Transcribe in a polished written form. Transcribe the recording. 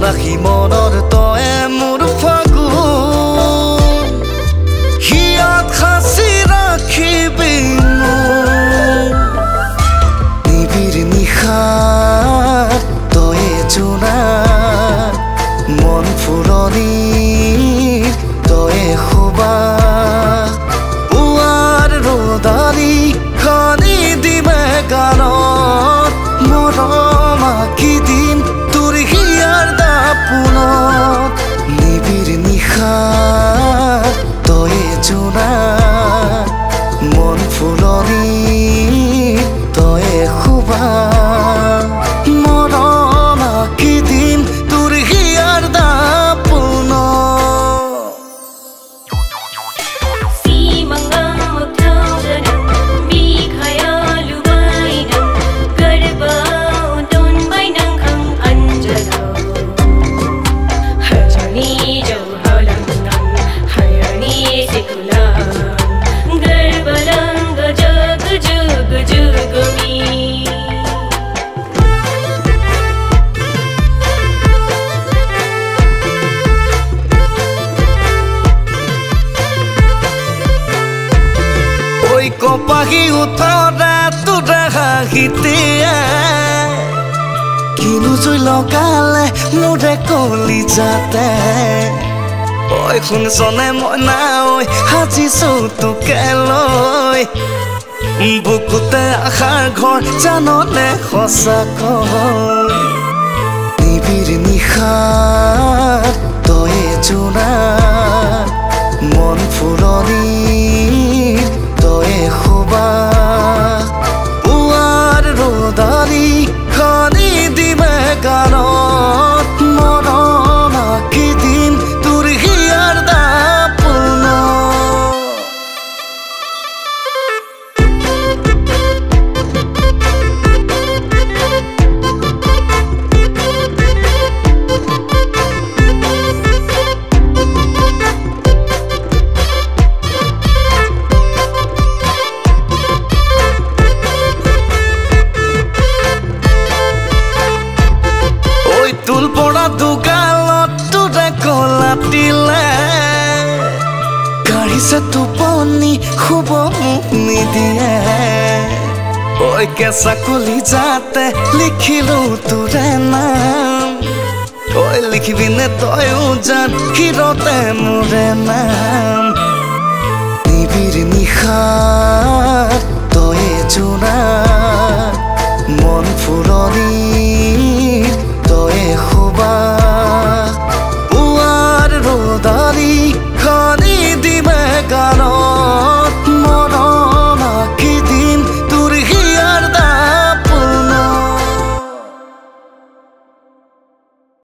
ৰাখি মনৰ তয়ে মোৰ ফাগুন হিয়াত সাঁচি ৰাখিবি নিবিৰ নিশাত তয়ে জোনা মন ফুলনি তয়ে শোভা পুৱাৰ ৰ'দালি খনি দিমে গানত মৰম আঁকি দিম তোৰ হিয়াৰ দাপোনত নিবিৰ নিশাত তয়ে জোনা মন ফুলনি তয়ে শোভা মৰম আঁকি দিম তোৰ হিয়াৰ কপাহি উঠৰা তোৰা হাঁহিতিয়া কিনো জুই লগালে মোৰে কলিজাতে ঐ শুনছনে মইনা ঐ সাজিছো তোকে লৈ বুকুতে আশাৰ ঘৰ জাননে সঁচাকৈ নিবিৰ নিশাত তয়ে জোনা মন ফুলনি তয়ে শোভা পুৱাৰ ৰ'দালি খনি দিমে গানত মৰম আঁকি দিম তোৰ হিয়াৰ তুল পৰা দুগালত তোৰে কলাটিলে কাঢ়িছে টোপনি শুব মোক নিদিয়ে ঐ কেঁচা কলিজাতে লিখিলো তোৰে নাম ঐ লিখিবিনে তয়ো জান শিৰতে মোৰে নাম নিবিৰ নিশাত তয়ে জোনা মন ফুলনি তয়ে শোভা পুৱাৰ ৰ'দালি